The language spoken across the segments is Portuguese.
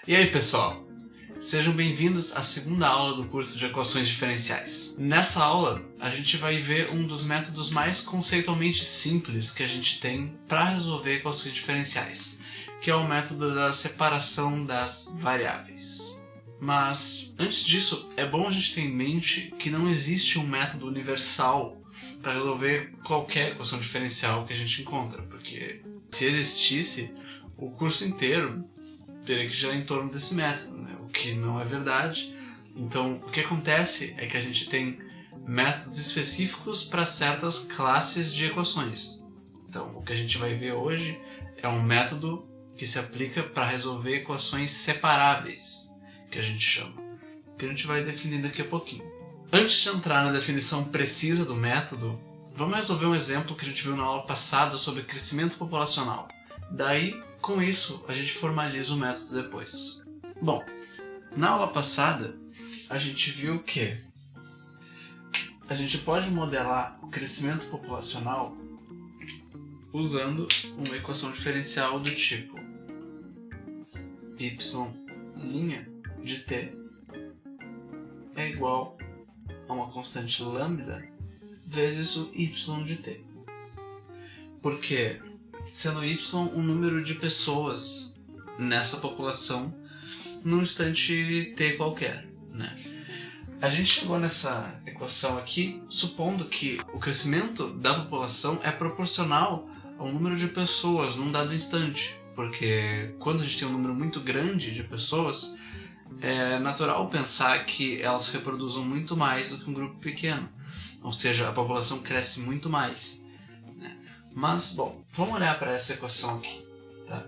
E aí, pessoal? Sejam bem-vindos à segunda aula do curso de equações diferenciais. Nessa aula, a gente vai ver um dos métodos mais conceitualmente simples que a gente tem para resolver equações diferenciais, que é o método da separação das variáveis. Mas, antes disso, é bom a gente ter em mente que não existe um método universal para resolver qualquer equação diferencial que a gente encontra, porque se existisse, o curso inteiro teria que girar em torno desse método, né? O que não é verdade. Então, o que acontece é que a gente tem métodos específicos para certas classes de equações. Então, o que a gente vai ver hoje é um método que se aplica para resolver equações separáveis, que a gente chama, que a gente vai definir daqui a pouquinho. Antes de entrar na definição precisa do método, vamos resolver um exemplo que a gente viu na aula passada sobre crescimento populacional. Daí, com isso, a gente formaliza o método depois. Bom, na aula passada, a gente viu que a gente pode modelar o crescimento populacional usando uma equação diferencial do tipo y' de t é igual a uma constante lambda vezes o y de t. Porque, sendo y um número de pessoas nessa população num instante t qualquer, né? A gente chegou nessa equação aqui supondo que o crescimento da população é proporcional ao número de pessoas num dado instante, porque quando a gente tem um número muito grande de pessoas, é natural pensar que elas se reproduzam muito mais do que um grupo pequeno, ou seja, a população cresce muito mais. Mas, bom, vamos olhar para essa equação aqui, tá?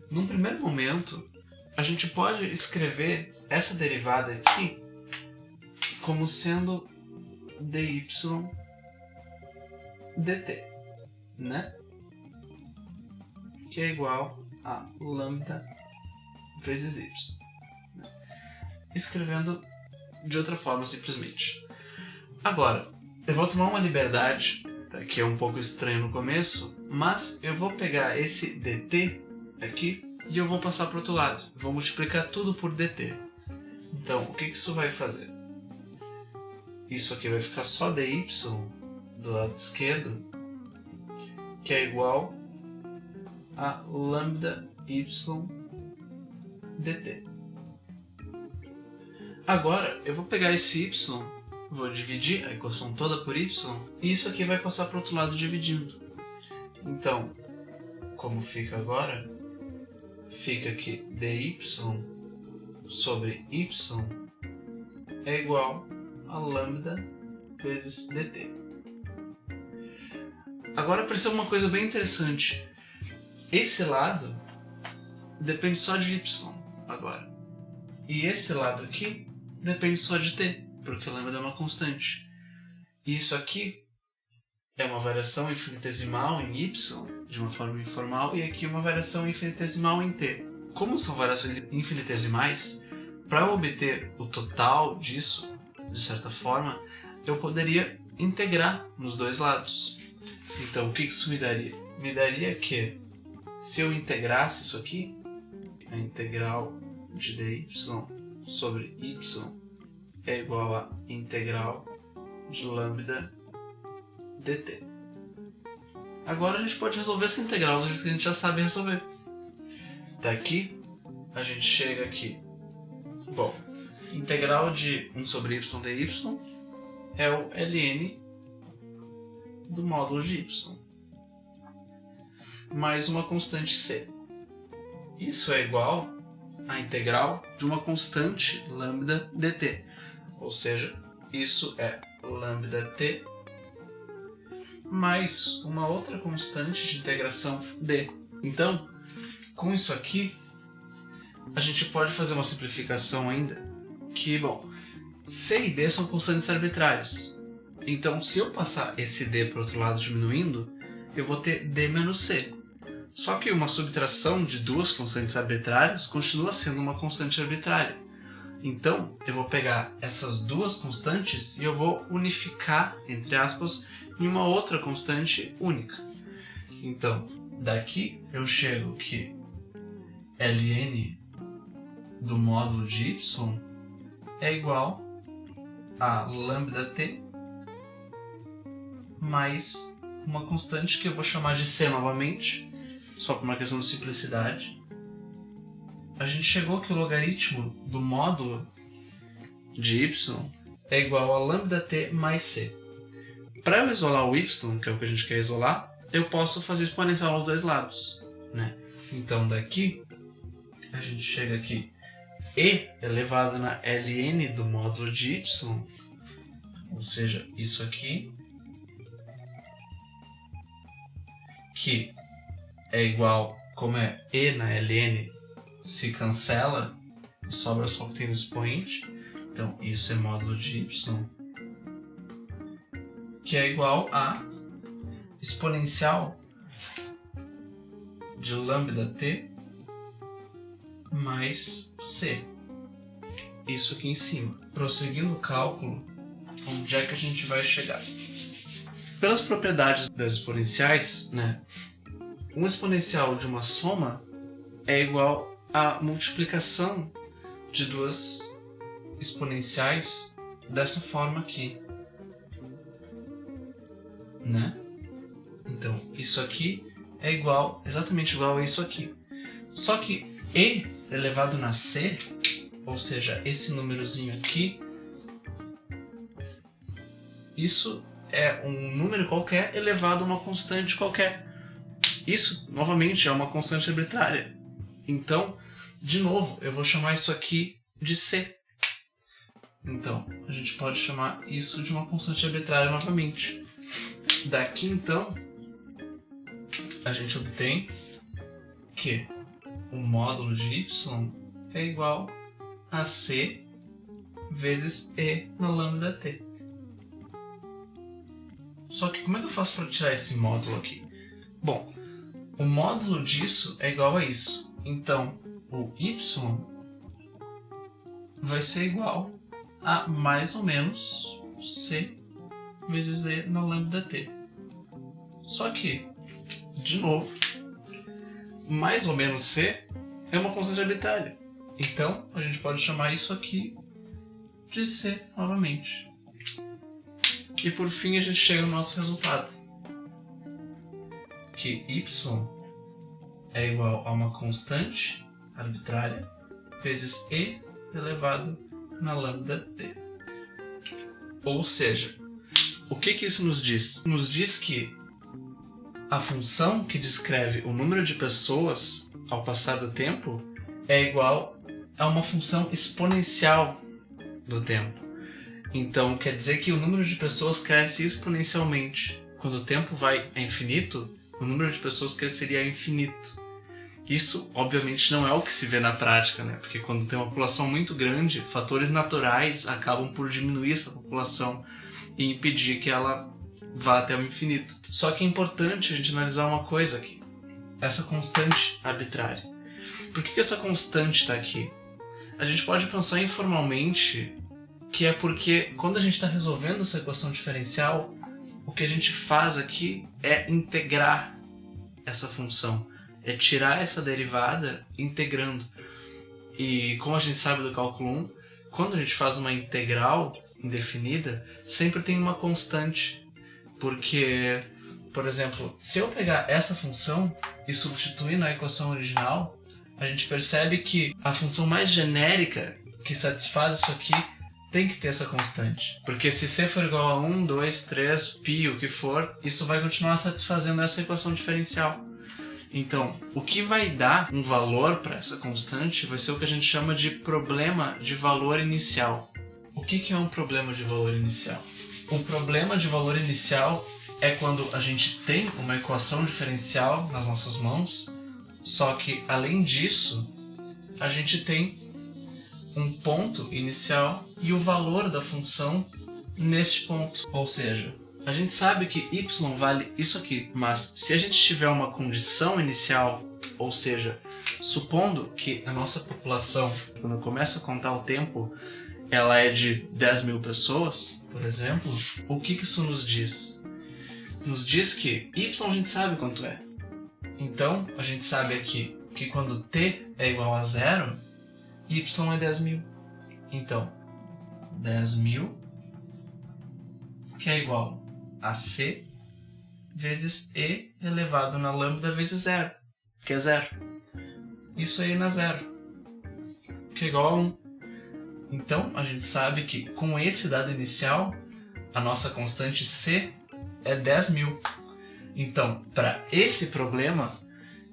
Num primeiro momento, a gente pode escrever essa derivada aqui como sendo dy dt, né? Que é igual a lambda vezes y. Escrevendo de outra forma, simplesmente. Agora, eu vou tomar uma liberdade, que é um pouco estranho no começo, mas eu vou pegar esse dt aqui e eu vou passar para o outro lado. Vou multiplicar tudo por dt. Então, o que isso vai fazer? Isso aqui vai ficar só dy do lado esquerdo, que é igual a lambda y dt. Agora, eu vou pegar esse y, vou dividir a equação toda por y, e isso aqui vai passar para o outro lado dividindo. Então, como fica agora? Fica que dy sobre y é igual a lambda vezes dt. Agora perceba uma coisa bem interessante. Esse lado depende só de y agora. E esse lado aqui depende só de t, porque lambda é uma constante. E isso aqui é uma variação infinitesimal em y, de uma forma informal, e aqui uma variação infinitesimal em t. Como são variações infinitesimais, para eu obter o total disso, de certa forma, eu poderia integrar nos dois lados. Então, o que isso me daria? Me daria que, se eu integrasse isso aqui, a integral de dy sobre y é igual a integral de lambda dt. Agora a gente pode resolver essa integral do jeito que a gente já sabe resolver. Daqui, a gente chega aqui. Bom, integral de 1 sobre y dy é o ln do módulo de y, mais uma constante c. Isso é igual a integral de uma constante lambda dt, ou seja, isso é lambda t mais uma outra constante de integração d. Então, com isso aqui, a gente pode fazer uma simplificação ainda, que, bom, c e d são constantes arbitrárias. Então, se eu passar esse d para o outro lado diminuindo, eu vou ter d menos c. Só que uma subtração de duas constantes arbitrárias continua sendo uma constante arbitrária. Então, eu vou pegar essas duas constantes e eu vou unificar, entre aspas, em uma outra constante única. Então, daqui eu chego que ln do módulo de y é igual a lambda_t mais uma constante que eu vou chamar de c novamente, só por uma questão de simplicidade. A gente chegou que o logaritmo do módulo de y é igual a lambda_t mais c. Para eu isolar o y, que é o que a gente quer isolar, eu posso fazer exponencial aos dois lados, né? Então daqui a gente chega aqui e elevado na ln do módulo de y, ou seja, isso aqui, que é igual, como é e na ln, se cancela e sobra só o que tem no expoente, então isso é módulo de y, que é igual a exponencial de lambda_t mais c. Isso aqui em cima. Prosseguindo o cálculo, onde é que a gente vai chegar? Pelas propriedades das exponenciais, né, um exponencial de uma soma é igual à multiplicação de duas exponenciais dessa forma aqui, né? Então, isso aqui é exatamente igual a isso aqui. Só que e elevado na c, ou seja, esse númerozinho aqui, isso é um número qualquer elevado a uma constante qualquer. Isso, novamente, é uma constante arbitrária. Então, de novo, eu vou chamar isso aqui de c. Então, a gente pode chamar isso de uma constante arbitrária novamente. Daqui, então, a gente obtém que o módulo de y é igual a c vezes e na lambda_t. Só que como é que eu faço para tirar esse módulo aqui? Bom, o módulo disso é igual a isso. Então, o y vai ser igual a mais ou menos c vezes e na lambda_t. Só que, de novo, mais ou menos c é uma constante arbitrária. Então, a gente pode chamar isso aqui de c novamente. E por fim a gente chega no nosso resultado, que y é igual a uma constante arbitrária vezes e elevado na lambda_t. Ou seja, o que isso nos diz? Nos diz que a função que descreve o número de pessoas ao passar do tempo é igual a uma função exponencial do tempo. Então, quer dizer que o número de pessoas cresce exponencialmente. Quando o tempo vai a infinito, o número de pessoas cresceria a infinito. Isso, obviamente, não é o que se vê na prática, né? Porque quando tem uma população muito grande, fatores naturais acabam por diminuir essa população e impedir que ela vá até o infinito. Só que é importante a gente analisar uma coisa aqui. Essa constante arbitrária. Por que essa constante está aqui? A gente pode pensar informalmente que é porque quando a gente está resolvendo essa equação diferencial, o que a gente faz aqui é integrar essa função, é tirar essa derivada integrando. E como a gente sabe do cálculo 1, quando a gente faz uma integral indefinida, sempre tem uma constante, porque, por exemplo, se eu pegar essa função e substituir na equação original, a gente percebe que a função mais genérica que satisfaz isso aqui tem que ter essa constante. Porque se c for igual a 1, 2, 3, π, o que for, isso vai continuar satisfazendo essa equação diferencial. Então, o que vai dar um valor para essa constante vai ser o que a gente chama de problema de valor inicial. O que é um problema de valor inicial? Um problema de valor inicial é quando a gente tem uma equação diferencial nas nossas mãos, só que, além disso, a gente tem um ponto inicial e o valor da função neste ponto. Ou seja, a gente sabe que y vale isso aqui, mas se a gente tiver uma condição inicial, ou seja, supondo que a nossa população, quando eu começo a contar o tempo, ela é de 10 mil pessoas, por exemplo, o que isso nos diz? Nos diz que y a gente sabe quanto é. Então, a gente sabe aqui que quando t é igual a 0, y é 10.000. Então, 10.000, que é igual a c vezes e elevado na lambda vezes 0, que é 0. Isso aí na 0, que é igual a 1. Então, a gente sabe que com esse dado inicial, a nossa constante c é 10.000. Então, para esse problema,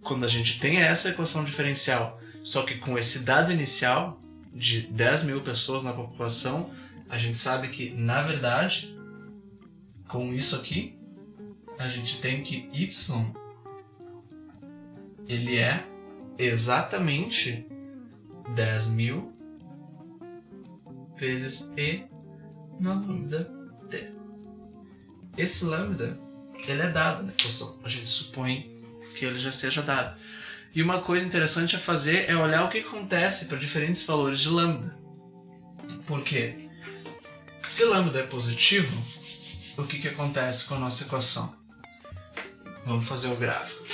quando a gente tem essa equação diferencial, só que com esse dado inicial de 10.000 pessoas na população, a gente sabe que, na verdade, com isso aqui, a gente tem que y ele é exatamente 10.000 vezes e na lambda t. Esse lambda, ele é dado na equação. A gente supõe que ele já seja dado. E uma coisa interessante a fazer é olhar o que acontece para diferentes valores de lambda. Por quê? Se lambda é positivo, o que acontece com a nossa equação? Vamos fazer o gráfico.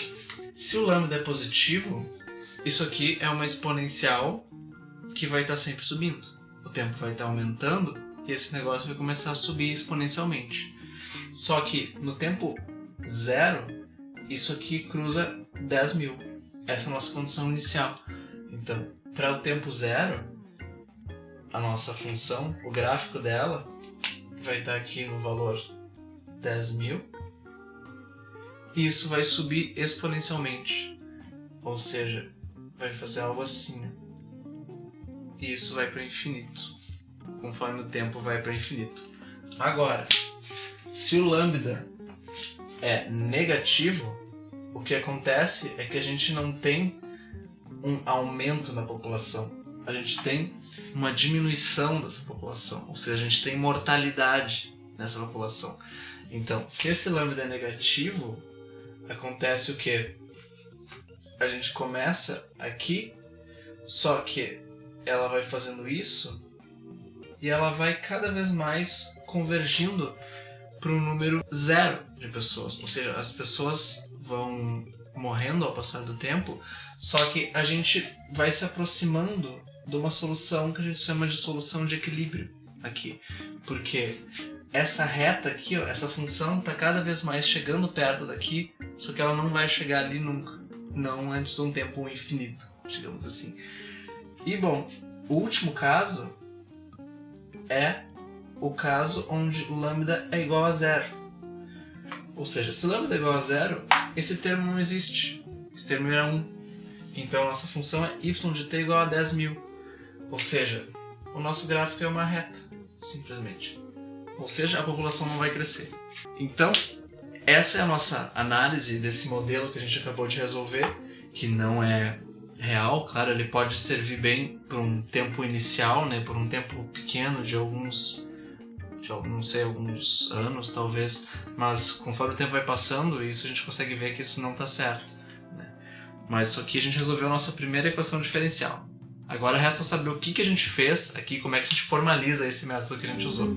Se o lambda é positivo, isso aqui é uma exponencial que vai estar sempre subindo. O tempo vai estar aumentando e esse negócio vai começar a subir exponencialmente. Só que no tempo 0, isso aqui cruza 10.000. Essa é a nossa condição inicial. Então, para o tempo 0, a nossa função, o gráfico dela, vai estar aqui no valor 10.000. E isso vai subir exponencialmente. Ou seja, vai fazer algo assim. E isso vai para o infinito, conforme o tempo vai para o infinito. Agora, se o lambda é negativo, o que acontece é que a gente não tem um aumento na população. A gente tem uma diminuição dessa população. Ou seja, a gente tem mortalidade nessa população. Então, se esse lambda é negativo, acontece o quê? A gente começa aqui, só que ela vai fazendo isso e ela vai cada vez mais convergindo para um número 0 de pessoas. Ou seja, as pessoas vão morrendo ao passar do tempo, só que a gente vai se aproximando de uma solução que a gente chama de solução de equilíbrio aqui. Porque essa reta aqui, ó, essa função está cada vez mais chegando perto daqui, só que ela não vai chegar ali nunca. Não antes de um tempo infinito, digamos assim. E, bom, o último caso é o caso onde lambda é igual a 0. Ou seja, se lambda é igual a 0, esse termo não existe. Esse termo é 1. Então, a nossa função é y de t igual a 10.000. Ou seja, o nosso gráfico é uma reta, simplesmente. Ou seja, a população não vai crescer. Então, essa é a nossa análise desse modelo que a gente acabou de resolver, que não é real, claro, ele pode servir bem por um tempo inicial, né, por um tempo pequeno de alguns anos, talvez, mas conforme o tempo vai passando, isso a gente consegue ver que isso não está certo, né? Mas isso aqui a gente resolveu a nossa primeira equação diferencial. Agora resta saber o que a gente fez aqui, como é que a gente formaliza esse método que a gente usou.